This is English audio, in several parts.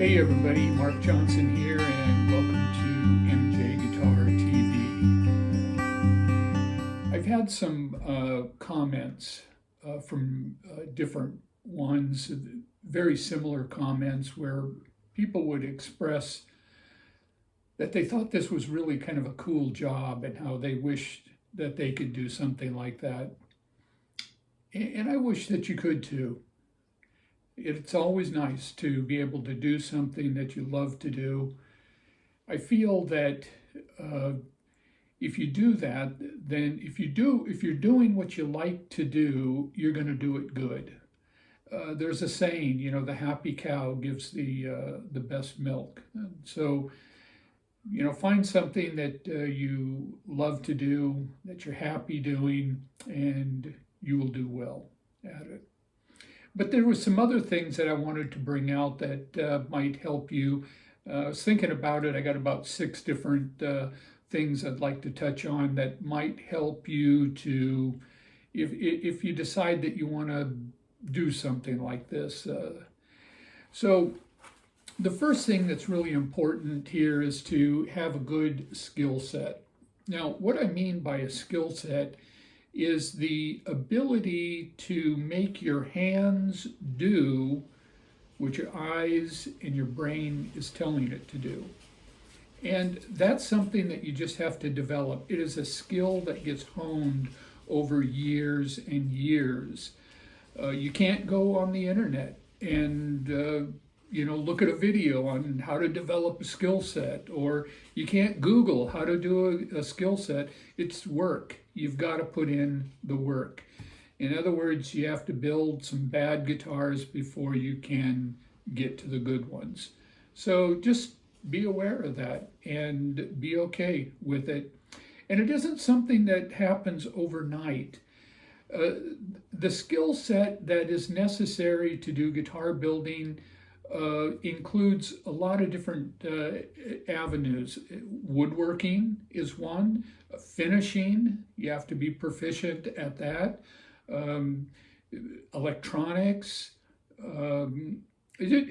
Hey everybody, Mark Johnson here, and welcome to MJ Guitar TV. I've had some comments from different ones, very similar comments where people would express that they thought this was really kind of a cool job and how they wished that they could do something like that. And I wish that you could too. It's always nice to be able to do something that you love to do. I feel that if you do that, then if you're doing what you like to do, you're going to do it good. There's a saying, the happy cow gives the best milk. And so, find something that you love to do, that you're happy doing, and you will do well at it. But there were some other things that I wanted to bring out that might help you. I was thinking about it. I got about 6 different things I'd like to touch on that might help you to, if you decide that you want to do something like this. So the first thing that's really important here is to have a good skill set. Now, what I mean by a skill set is the ability to make your hands do what your eyes and your brain is telling it to do. And that's something that you just have to develop. It is a skill that gets honed over years and years. You can't go on the internet and look at a video on how to develop a skill set, or you can't Google how to do a skill set. It's work. You've got to put in the work. In other words, you have to build some bad guitars before you can get to the good ones. So just be aware of that and be okay with it. And it isn't something that happens overnight. The skill set that is necessary to do guitar building includes a lot of different avenues. Woodworking is one. Finishing, you have to be proficient at that. Electronics,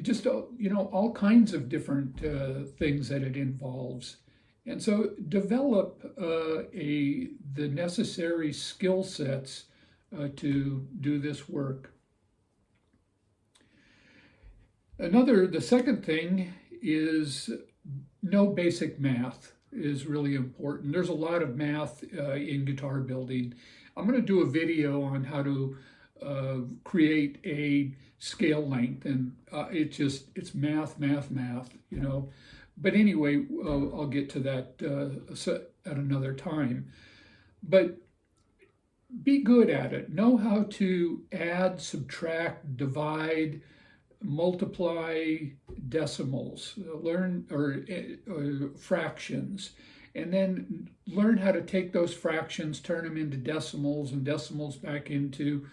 just all kinds of different things that it involves. And so develop the necessary skill sets to do this work. The second thing is know basic math is really important. There's a lot of math in guitar building. I'm going to do a video on how to create a scale length, and it's math, But anyway, I'll get to that at another time. But be good at it. Know how to add, subtract, divide, multiply decimals, learn or fractions, and then learn how to take those fractions, turn them into decimals, and decimals back into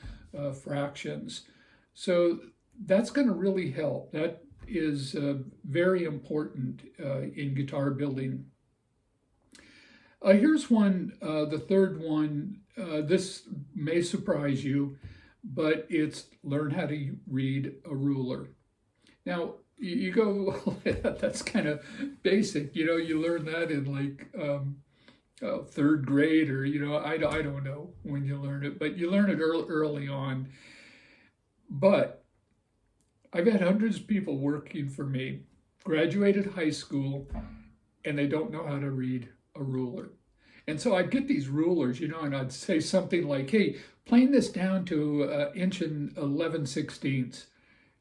fractions. So that's going to really help. That is very important in guitar building. Here's one, the third one. This may surprise you, but it's learn how to read a ruler. Now, you go, well, that's kind of basic. You learn that in like 3rd grade, or, I don't know when you learn it, but you learn it early on. But I've had hundreds of people working for me, graduated high school, and they don't know how to read a ruler. And so I'd get these rulers, and I'd say something like, hey, plane this down to inch and 11/16.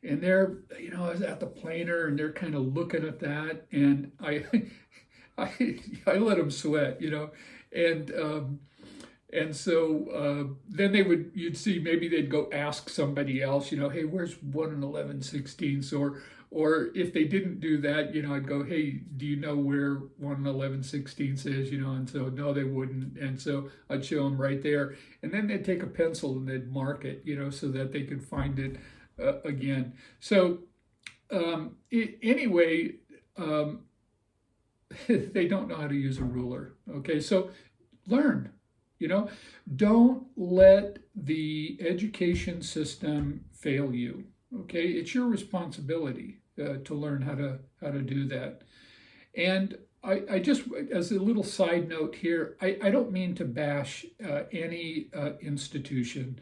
And they're, I was at the planer, and they're kind of looking at that, and I let them sweat, and so then you'd see maybe they'd go ask somebody else, hey, where's 1 and 11/16? Or if they didn't do that, I'd go, hey, do you know where 1 and 11/16 is? And so no, they wouldn't. And so I'd show them right there. And then they'd take a pencil and they'd mark it, so that they could find it again. So anyway, they don't know how to use a ruler. Okay, so learn. Don't let the education system fail you. Okay, it's your responsibility. to learn how to do that. And I just, as a little side note here, I don't mean to bash any institution.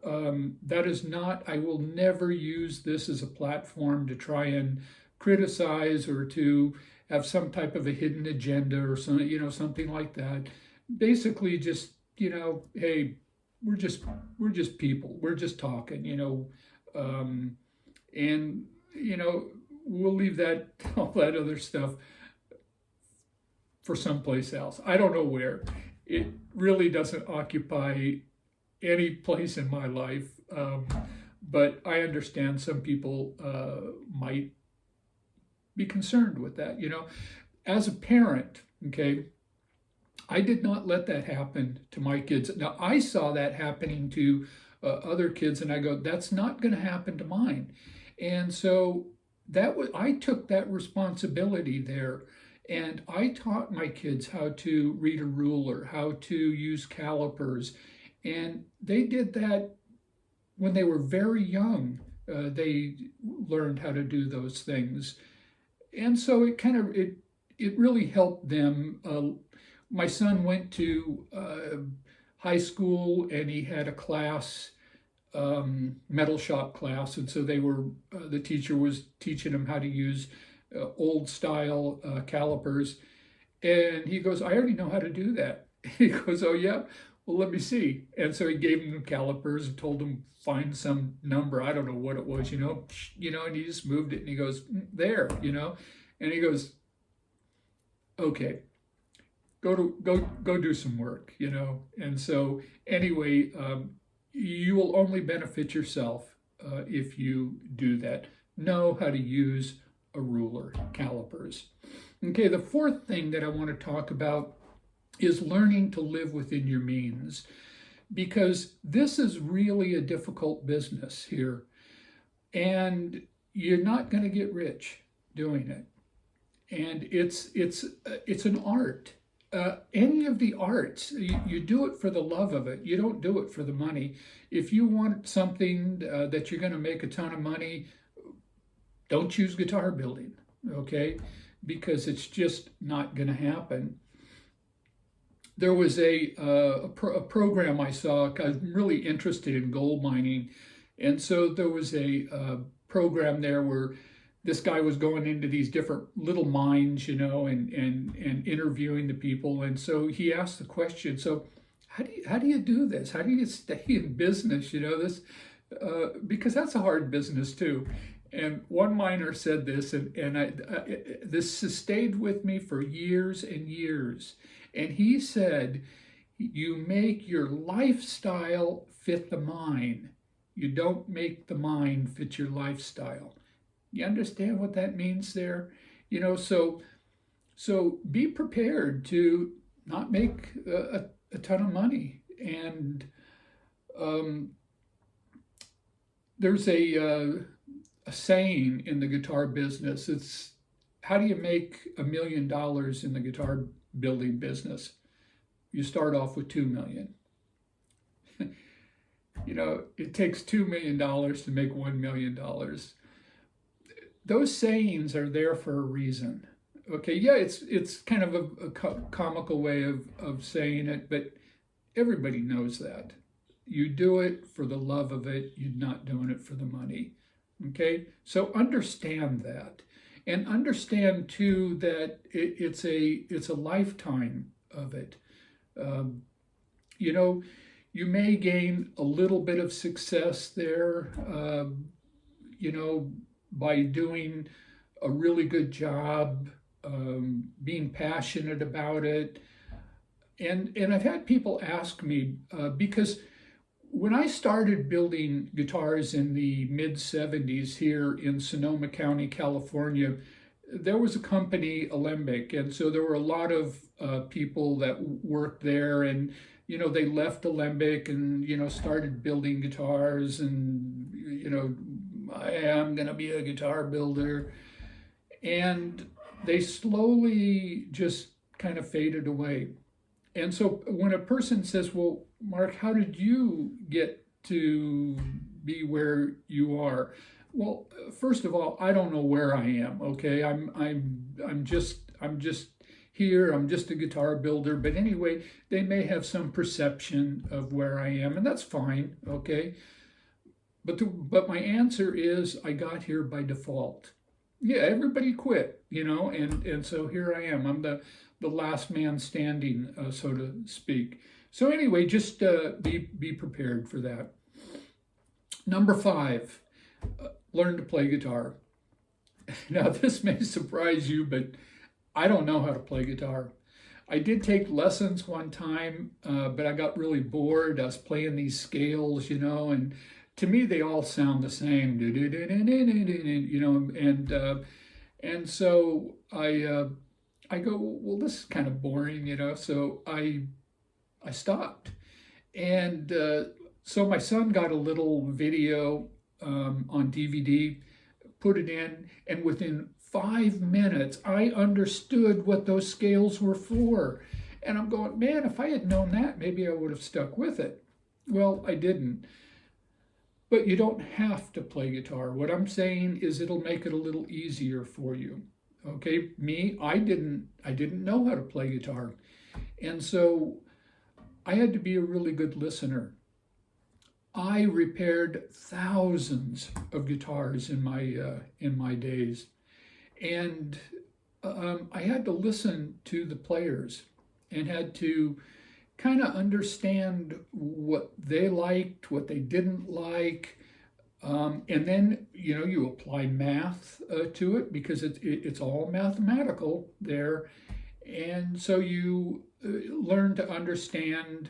That is not, I will never use this as a platform to try and criticize or to have some type of a hidden agenda or something, something like that. Basically, just, hey, we're just people. We're just talking, and we'll leave that all that other stuff for someplace else. I don't know where. It really doesn't occupy any place in my life, but I understand some people might be concerned with that. As a parent, okay, I did not let that happen to my kids. Now, I saw that happening to other kids, and I go, that's not going to happen to mine. And so I took that responsibility there, and I taught my kids how to read a ruler, how to use calipers, and they did that when they were very young. They learned how to do those things, and so it really helped them. My son went to high school, and he had a class, metal shop class, and so the teacher was teaching him how to use old style calipers, and he goes, I already know how to do that. He goes, oh yeah, well let me see. And so he gave him the calipers and told him find some number, I don't know what it was, and he just moved it, and he goes, there, and he goes, okay, go do some work, and so anyway, you will only benefit yourself if you do that. Know how to use a ruler, calipers. Okay, the fourth thing that I want to talk about is learning to live within your means, because this is really a difficult business here, and you're not going to get rich doing it. And it's an art. Any of the arts, you do it for the love of it. You don't do it for the money. If you want something that you're going to make a ton of money, don't choose guitar building, okay? Because it's just not going to happen. There was a program I saw. I was really interested in gold mining, and so there was a program there where this guy was going into these different little mines, and interviewing the people. And so he asked the question, so how do you do this? How do you stay in business? This, because that's a hard business too. And one miner said this, and this has stayed with me for years and years. And he said, you make your lifestyle fit the mine. You don't make the mine fit your lifestyle. You understand what that means there? So be prepared to not make a ton of money. And there's a saying in the guitar business. It's, how do you make $1 million in the guitar building business? You start off with $2 million. It takes $2 million to make $1 million. Those sayings are there for a reason. Okay, yeah, it's kind of a comical way of saying it, but everybody knows that. You do it for the love of it. You're not doing it for the money. Okay, so understand that, and understand too that it's a lifetime of it. You may gain a little bit of success there, by doing a really good job, being passionate about it. And I've had people ask me, because when I started building guitars in the mid-'70s here in Sonoma County, California, there was a company, Alembic, and so there were a lot of people that worked there, and they left Alembic and started building guitars, and I am going to be a guitar builder, and they slowly just kind of faded away. And so when a person says, well, Mark, how did you get to be where you are? Well, first of all, I don't know where I am. Okay, I'm just here. I'm just a guitar builder. But anyway, they may have some perception of where I am, and that's fine. Okay, but my answer is I got here by default. Yeah, everybody quit, and so here I am. I'm the last man standing, so to speak. So anyway, just be prepared for that. Number 5, learn to play guitar. Now, this may surprise you, but I don't know how to play guitar. I did take lessons one time, but I got really bored. I was playing these scales, and to me they all sound the same, and so I go, well, this is kind of boring, so I stopped. And so my son got a little video on DVD, put it in, and within 5 minutes, I understood what those scales were for. And I'm going, man, if I had known that, maybe I would have stuck with it. Well, I didn't. But you don't have to play guitar. What I'm saying is it'll make it a little easier for you. Okay, me, I didn't know how to play guitar. And so I had to be a really good listener. I repaired thousands of guitars in my days. And I had to listen to the players and had to kind of understand what they liked, what they didn't like. And then, you apply math to it because it's all mathematical there. And so you learn to understand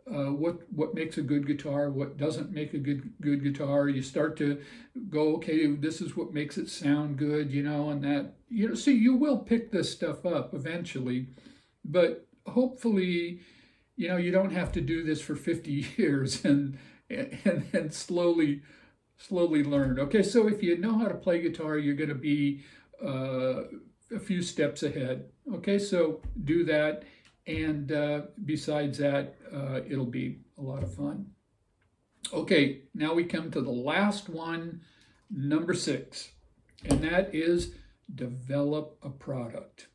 what makes a good guitar, what doesn't make a good guitar. You start to go, okay, this is what makes it sound good, and that, so you will pick this stuff up eventually, but hopefully, you don't have to do this for 50 years and slowly learn. Okay, so if you know how to play guitar, you're going to be a few steps ahead. Okay, so do that. And besides that, it'll be a lot of fun. Okay, now we come to the last one, number 6, and that is develop a product.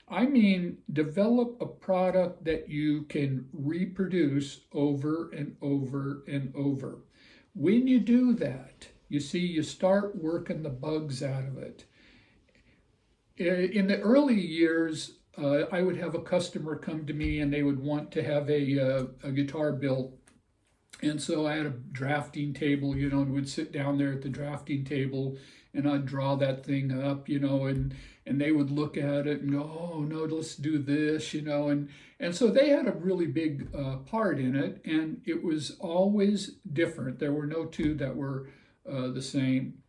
I mean, develop a product that you can reproduce over and over and over. When you do that, you start working the bugs out of it. In the early years, I would have a customer come to me and they would want to have a guitar built. And so I had a drafting table, and would sit down there at the drafting table and I'd draw that thing up, and they would look at it and go, oh, no, let's do this, and so they had a really big part in it, and it was always different. There were no two that were the same.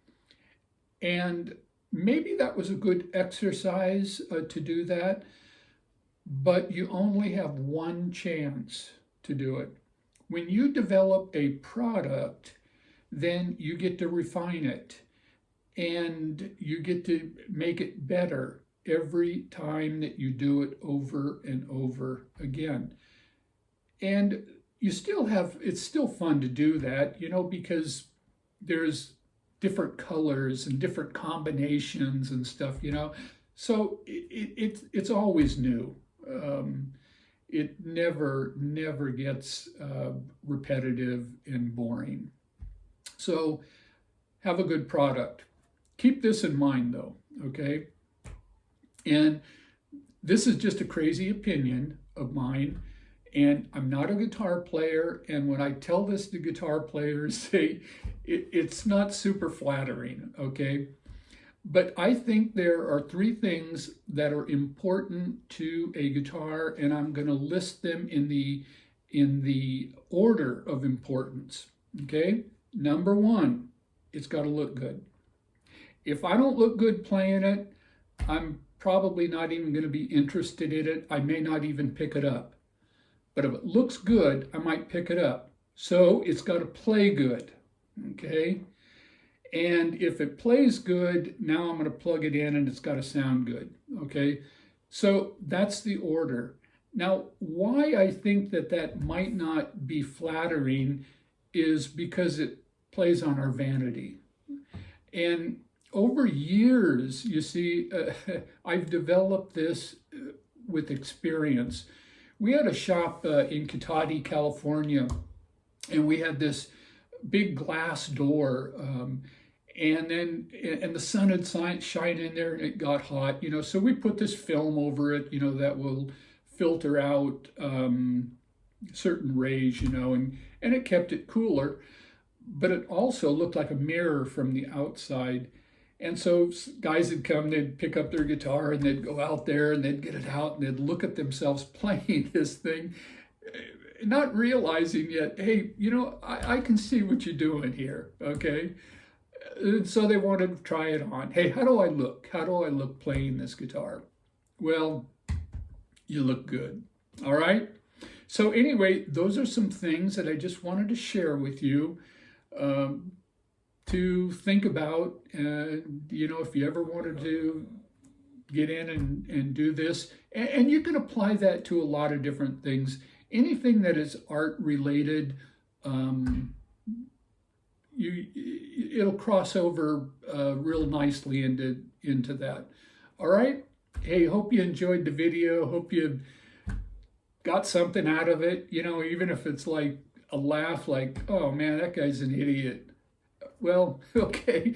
And maybe that was a good exercise to do that, but you only have one chance to do it. When you develop a product, then you get to refine it and you get to make it better every time that you do it over and over again. And it's still fun to do that, because there's different colors and different combinations and stuff, so it's always new. It never gets repetitive and boring. So have a good product. Keep this in mind though, okay? And this is just a crazy opinion of mine, and I'm not a guitar player, and when I tell this to guitar players, it's not super flattering, okay? But I think there are 3 things that are important to a guitar, and I'm going to list them in the order of importance, okay? Number 1, it's got to look good. If I don't look good playing it, I'm probably not even going to be interested in it. I may not even pick it up. But if it looks good, I might pick it up. So it's got to play good, okay? And if it plays good, now I'm going to plug it in and it's got to sound good, okay? So that's the order. Now, why I think that might not be flattering is because it plays on our vanity. And over years, you see, I've developed this with experience. We had a shop in Cotati, California, and we had this big glass door. And the sun had shine in there and it got hot, so we put this film over it, that will filter out certain rays, and it kept it cooler, but it also looked like a mirror from the outside. And so guys would come, they'd pick up their guitar and they'd go out there and they'd get it out and they'd look at themselves playing this thing, not realizing yet, hey, I can see what you're doing here, okay? And so they wanted to try it on. Hey, how do I look? How do I look playing this guitar? Well, you look good, all right? So anyway, those are some things that I just wanted to share with you to think about. If you ever wanted to get in and do this, and you can apply that to a lot of different things. Anything that is art related, it'll cross over real nicely into that. All right. Hey, hope you enjoyed the video. Hope you got something out of it. Even if it's like a laugh, like, oh man, that guy's an idiot. Well, okay,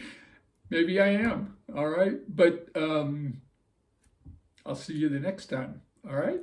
maybe I am. All right, but I'll see you the next time. All right.